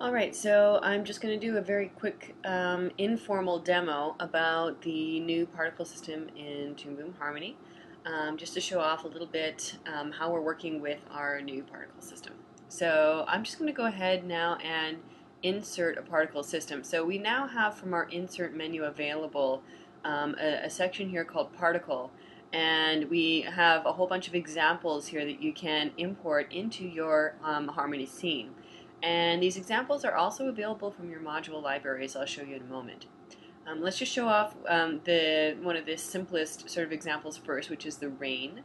Alright, so I'm just going to do a very quick informal demo about the new particle system in Toon Boom Harmony, just to show off a little bit how we're working with our new particle system. So I'm just going to go ahead now and insert a particle system. So we now have from our insert menu available a section here called particle, and we have a whole bunch of examples here that you can import into your Harmony scene. And these examples are also available from your module libraries. I'll show you in a moment. Let's just show off one of the simplest sort of examples first, which is the rain.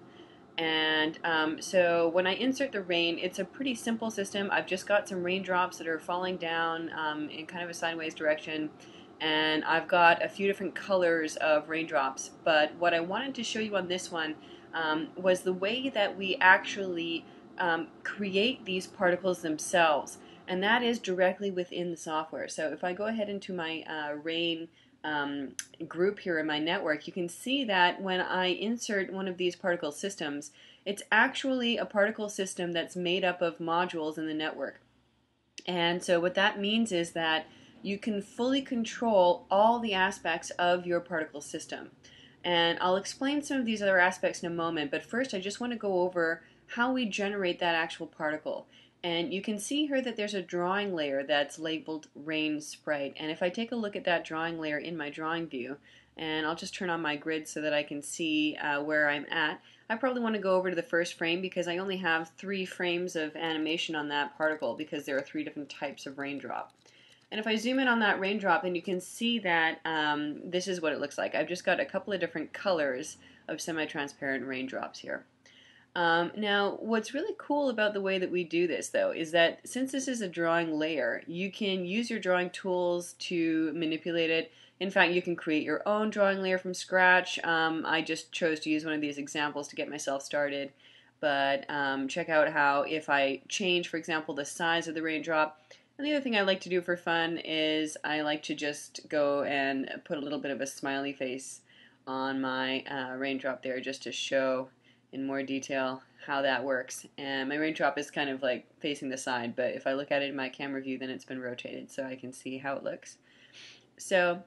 And so when I insert the rain, it's a pretty simple system. I've just got some raindrops that are falling down in kind of a sideways direction, and I've got a few different colors of raindrops. But what I wanted to show you on this one was the way that we actually create these particles themselves, and that is directly within the software. So if I go ahead into my rain group here in my network, you can see that when I insert one of these particle systems, it's actually a particle system that's made up of modules in the network. And so what that means is that you can fully control all the aspects of your particle system. And I'll explain some of these other aspects in a moment, but first I just want to go over how we generate that actual particle. And you can see here that there's a drawing layer that's labeled Rain Sprite. And if I take a look at that drawing layer in my drawing view, and I'll just turn on my grid so that I can see where I'm at, I probably want to go over to the first frame because I only have 3 frames of animation on that particle because there are 3 different types of raindrop. And if I zoom in on that raindrop, then you can see that this is what it looks like. I've just got a couple of different colors of semi-transparent raindrops here. Now, what's really cool about the way that we do this, though, is that since this is a drawing layer, you can use your drawing tools to manipulate it. In fact, you can create your own drawing layer from scratch. I just chose to use one of these examples to get myself started. But check out how if I change, for example, the size of the raindrop. And the other thing I like to do for fun is I like to just go and put a little bit of a smiley face on my raindrop there just to show in more detail how that works. And my raindrop is kind of like facing the side, but if I look at it in my camera view, then it's been rotated so I can see how it looks. So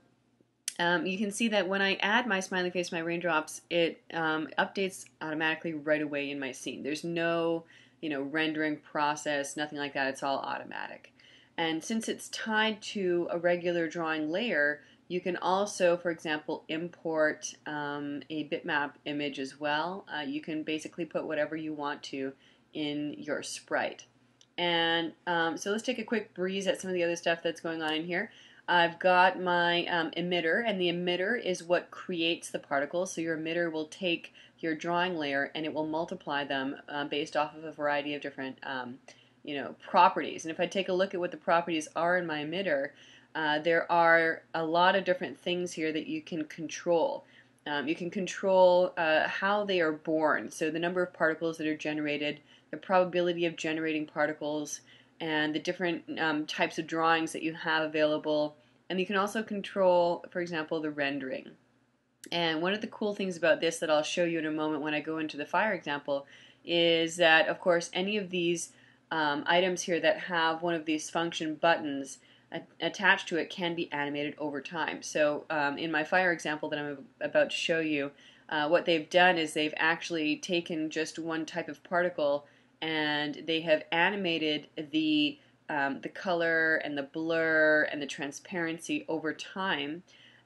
you can see that when I add my smiley face to my raindrops, it updates automatically right away in my scene. There's no rendering process, nothing like that. It's all automatic. And since it's tied to a regular drawing layer, you can also, for example, import a bitmap image as well. You can basically put whatever you want to in your sprite. And so let's take a quick breeze at some of the other stuff that's going on in here. I've got my emitter, and the emitter is what creates the particles. So your emitter will take your drawing layer and it will multiply them based off of a variety of different properties. And if I take a look at what the properties are in my emitter, there are a lot of different things here that you can control. You can control how they are born, so the number of particles that are generated, the probability of generating particles, and the different types of drawings that you have available. And you can also control, for example, the rendering. And one of the cool things about this that I'll show you in a moment when I go into the fire example is that, of course, any of these items here that have one of these function buttons attached to it can be animated over time. So in my fire example that I'm about to show you, what they've done is they've actually taken just one type of particle and they have animated the color and the blur and the transparency over time,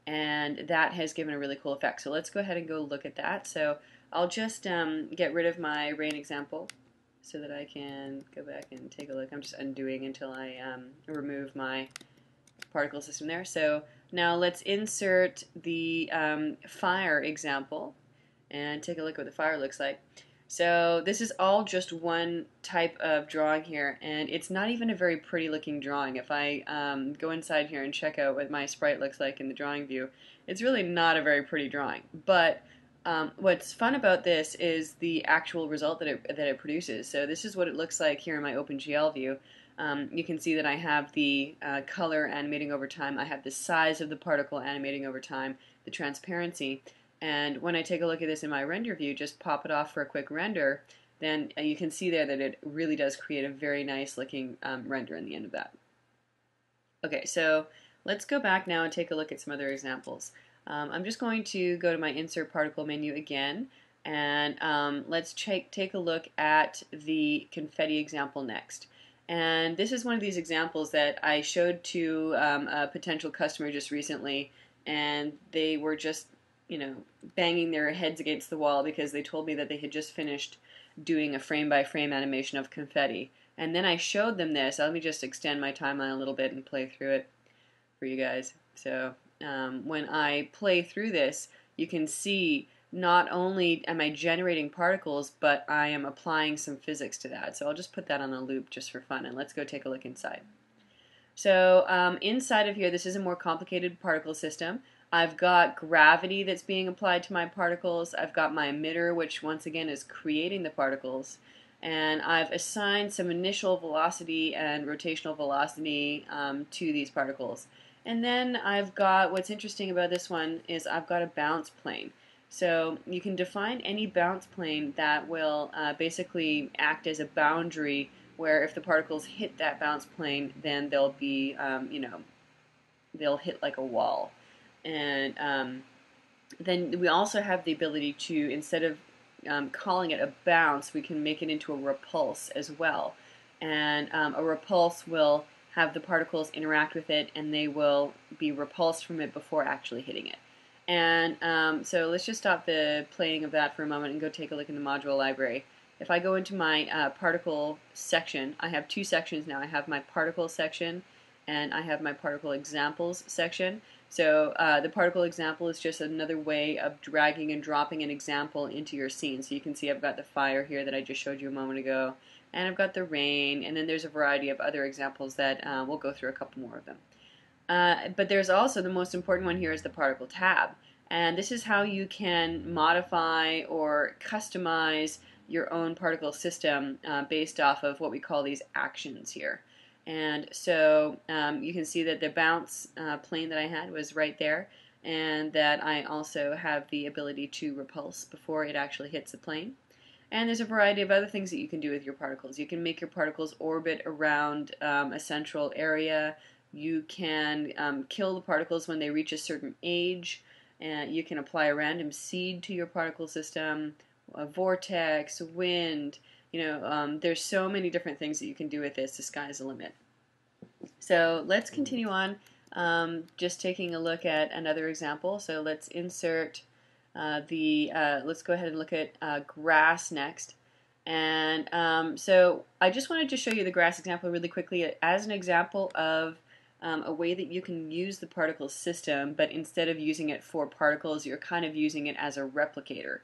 and that has given a really cool effect. So let's go ahead and go look at that. So I'll just get rid of my rain example so that I can go back and take a look. I'm just undoing until I remove my particle system there. So now let's insert the fire example and take a look at what the fire looks like. So this is all just one type of drawing here, and it's not even a very pretty looking drawing. If I go inside here and check out what my sprite looks like in the drawing view, it's really not a very pretty drawing. But what's fun about this is the actual result that it produces. So this is what it looks like here in my OpenGL view. You can see that I have the color animating over time. I have the size of the particle animating over time, the transparency. And when I take a look at this in my render view, just pop it off for a quick render, then you can see there that it really does create a very nice looking render in the end of that. Okay, so let's go back now and take a look at some other examples. I'm just going to go to my Insert Particle menu again, and let's take a look at the Confetti example next. And this is one of these examples that I showed to a potential customer just recently, and they were just, banging their heads against the wall because they told me that they had just finished doing a frame-by-frame animation of confetti. And then I showed them this. Let me just extend my timeline a little bit and play through it for you guys. So when I play through this, you can see not only am I generating particles, but I am applying some physics to that. So I'll just put that on a loop just for fun, and let's go take a look inside. So inside of here, this is a more complicated particle system. I've got gravity that's being applied to my particles. I've got my emitter, which once again is creating the particles. And I've assigned some initial velocity and rotational velocity to these particles. And then I've got, what's interesting about this one is I've got a bounce plane. So you can define any bounce plane that will basically act as a boundary where if the particles hit that bounce plane, then they'll be, they'll hit like a wall. And then we also have the ability to, instead of calling it a bounce, we can make it into a repulse as well. And a repulse will have the particles interact with it, and they will be repulsed from it before actually hitting it. And so let's just stop the playing of that for a moment and go take a look in the module library. If I go into my particle section, I have two sections now. I have my particle section and I have my particle examples section. So the particle example is just another way of dragging and dropping an example into your scene. So you can see I've got the fire here that I just showed you a moment ago, and I've got the rain, and then there's a variety of other examples that we'll go through a couple more of them. But there's also the most important one here is the particle tab. And this is how you can modify or customize your own particle system based off of what we call these actions here. And so you can see that the bounce plane that I had was right there, and that I also have the ability to repulse before it actually hits the plane. And there's a variety of other things that you can do with your particles. You can make your particles orbit around a central area. You can kill the particles when they reach a certain age. And you can apply a random seed to your particle system, a vortex, wind. There's so many different things that you can do with this. The sky's the limit. So let's continue on, just taking a look at another example. So let's insert let's go ahead and look at grass next. And so I just wanted to show you the grass example really quickly as an example of a way that you can use the particle system, but instead of using it for particles, you're kind of using it as a replicator,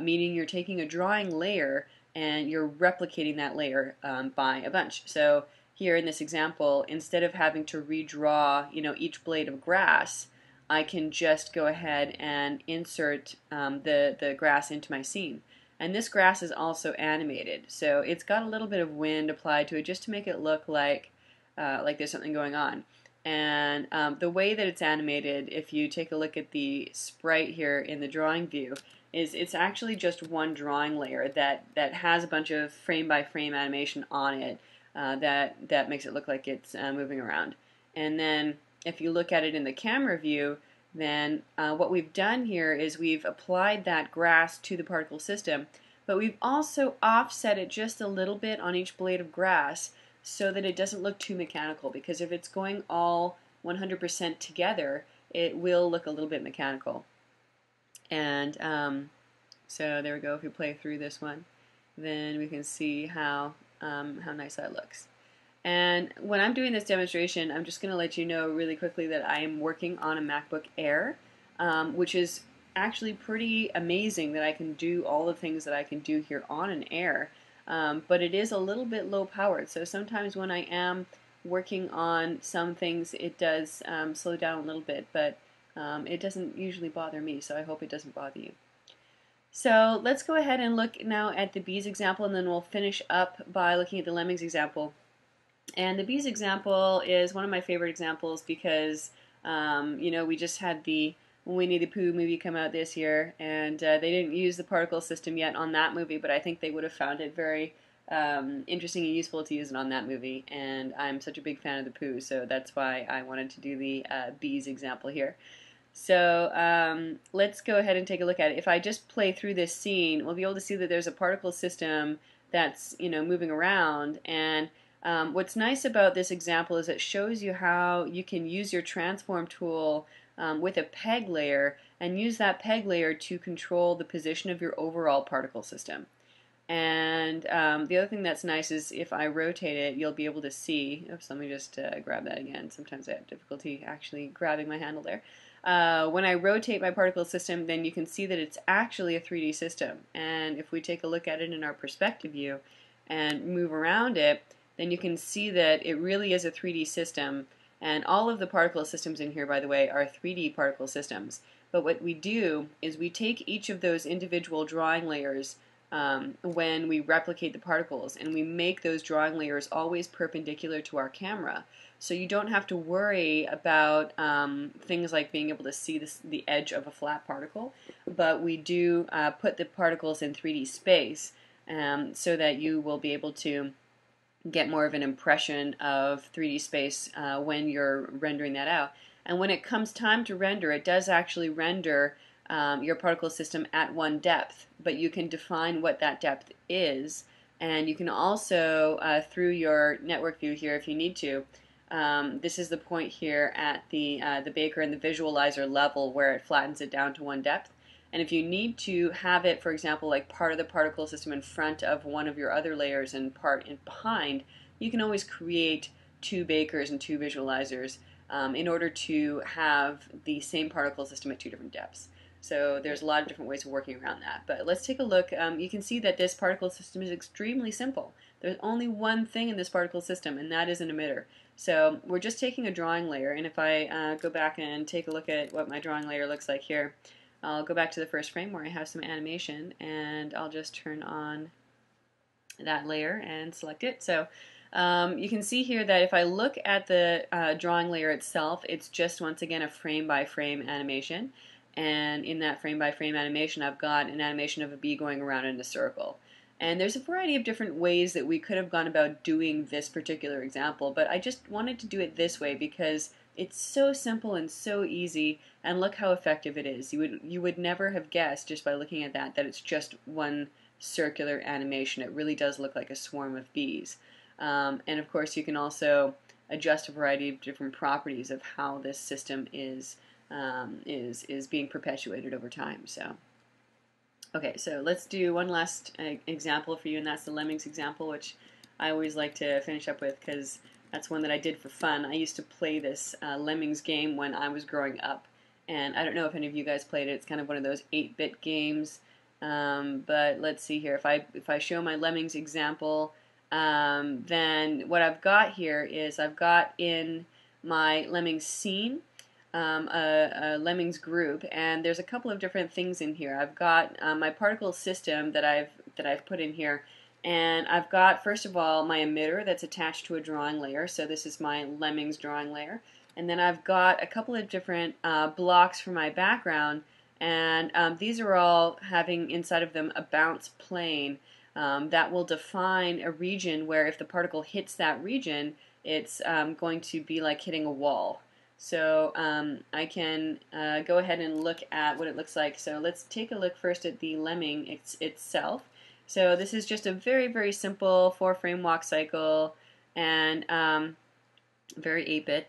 meaning you're taking a drawing layer and you're replicating that layer by a bunch. So here in this example, instead of having to redraw, each blade of grass, I can just go ahead and insert the grass into my scene. And this grass is also animated, so it's got a little bit of wind applied to it just to make it look like there's something going on. And the way that it's animated, if you take a look at the sprite here in the drawing view, is it's actually just one drawing layer that has a bunch of frame-by-frame animation on it that makes it look like it's moving around. And then if you look at it in the camera view, then what we've done here is we've applied that grass to the particle system, but we've also offset it just a little bit on each blade of grass so that it doesn't look too mechanical, because if it's going all 100% together, it will look a little bit mechanical. And so there we go. If we play through this one, then we can see how nice that looks. And when I'm doing this demonstration, I'm just going to let you know really quickly that I am working on a MacBook Air, which is actually pretty amazing that I can do all the things that I can do here on an Air. But it is a little bit low powered, so sometimes when I am working on some things, it does slow down a little bit, but it doesn't usually bother me, so I hope it doesn't bother you. So let's go ahead and look now at the bees example, and then we'll finish up by looking at the Lemmings example. And the bees example is one of my favorite examples because, we just had the Winnie the Pooh movie come out this year, and they didn't use the particle system yet on that movie, but I think they would have found it very interesting and useful to use it on that movie, and I'm such a big fan of the poo, so that's why I wanted to do the bees example here. So let's go ahead and take a look at it. If I just play through this scene, we'll be able to see that there's a particle system that's moving around. And what's nice about this example is it shows you how you can use your transform tool with a peg layer and use that peg layer to control the position of your overall particle system. And the other thing that's nice is if I rotate it, you'll be able to see. Oops, let me just grab that again. Sometimes I have difficulty actually grabbing my handle there. When I rotate my particle system, then you can see that it's actually a 3D system. And if we take a look at it in our perspective view and move around it, then you can see that it really is a 3D system. And all of the particle systems in here, by the way, are 3D particle systems. But what we do is we take each of those individual drawing layers when we replicate the particles, and we make those drawing layers always perpendicular to our camera. So you don't have to worry about things like being able to see the edge of a flat particle, but we do put the particles in 3D space so that you will be able to get more of an impression of 3D space when you're rendering that out. And when it comes time to render, it does actually render your particle system at one depth, but you can define what that depth is, and you can also, through your network view here if you need to, this is the point here at the Baker and the visualizer level where it flattens it down to one depth. And if you need to have it, for example, like part of the particle system in front of one of your other layers and part in behind, you can always create two Bakers and two visualizers in order to have the same particle system at two different depths. So there's a lot of different ways of working around that. But let's take a look. You can see that this particle system is extremely simple. There's only one thing in this particle system, and that is an emitter. So we're just taking a drawing layer, and if I go back and take a look at what my drawing layer looks like here, I'll go back to the first frame where I have some animation, and I'll just turn on that layer and select it. So you can see here that if I look at the drawing layer itself, it's just once again a frame-by-frame animation. And in that frame-by-frame animation, I've got an animation of a bee going around in a circle. And there's a variety of different ways that we could have gone about doing this particular example, but I just wanted to do it this way because it's so simple and so easy, and look how effective it is. You would never have guessed just by looking at that it's just one circular animation. It really does look like a swarm of bees. And of course, you can also adjust a variety of different properties of how this system is being perpetuated over time. So, okay, so let's do one last example for you, and that's the Lemmings example, which I always like to finish up with because that's one that I did for fun. I used to play this Lemmings game when I was growing up, and I don't know if any of you guys played it. It's kind of one of those 8-bit games. But let's see here. If I show my Lemmings example, then what I've got here is I've got in my Lemmings scene a Lemmings group, and there's a couple of different things in here. I've got my particle system that I've put in here, and I've got, first of all, my emitter that's attached to a drawing layer. So this is my Lemmings drawing layer, and then I've got a couple of different blocks for my background, and these are all having inside of them a bounce plane that will define a region where if the particle hits that region, it's going to be like hitting a wall. So I can go ahead and look at what it looks like. So let's take a look first at the lemming itself. So this is just a very, very simple 4-frame walk cycle, and very 8-bit.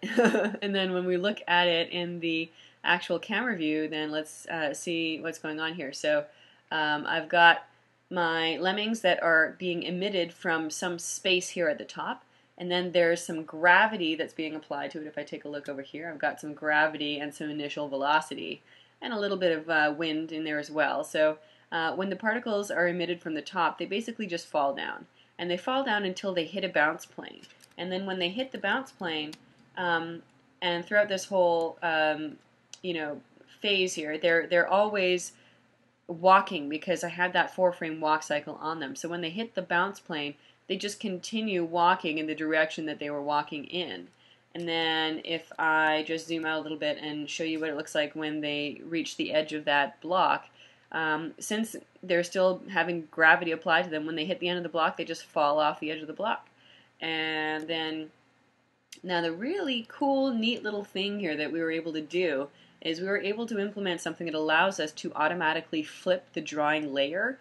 And then when we look at it in the actual camera view, then let's see what's going on here. So I've got my lemmings that are being emitted from some space here at the top. And then there's some gravity that's being applied to it. If I take a look over here, I've got some gravity and some initial velocity and a little bit of wind in there as well. So when the particles are emitted from the top, they basically just fall down. And they fall down until they hit a bounce plane. And then when they hit the bounce plane, and throughout this whole phase here, they're always walking because I had that 4-frame walk cycle on them. So when they hit the bounce plane, they just continue walking in the direction that they were walking in. And then if I just zoom out a little bit and show you what it looks like when they reach the edge of that block, Since they're still having gravity applied to them, when they hit the end of the block, they just fall off the edge of the block. And then, now the really cool, neat little thing here that we were able to do is we were able to implement something that allows us to automatically flip the drawing layer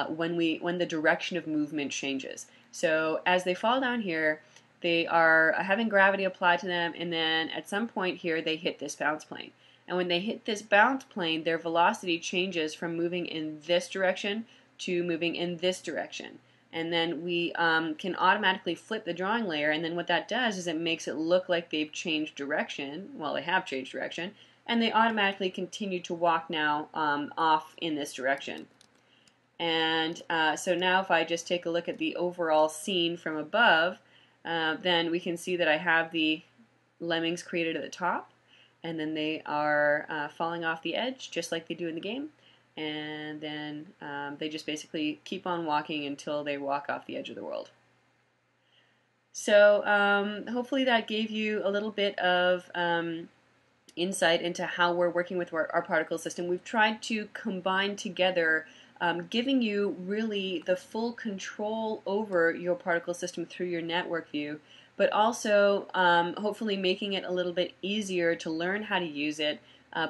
when the direction of movement changes. So as they fall down here, they are having gravity applied to them, and then at some point here they hit this bounce plane. And when they hit this bounce plane, their velocity changes from moving in this direction to moving in this direction. And then we can automatically flip the drawing layer, and then what that does is it makes it look like they've changed direction. Well, they have changed direction, and they automatically continue to walk now off in this direction. And so now if I just take a look at the overall scene from above, then we can see that I have the lemmings created at the top, and then they are falling off the edge just like they do in the game, and then they just basically keep on walking until they walk off the edge of the world. So hopefully that gave you a little bit of insight into how we're working with our particle system. We've tried to combine together giving you really the full control over your particle system through your network view, but also hopefully making it a little bit easier to learn how to use it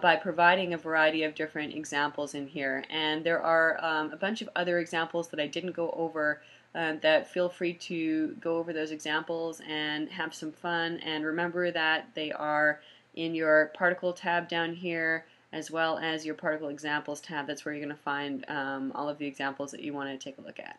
by providing a variety of different examples in here. And there are a bunch of other examples that I didn't go over that feel free to go over those examples and have some fun, and remember that they are in your particle tab down here, as well as your particle examples tab. That's where you're going to find all of the examples that you want to take a look at.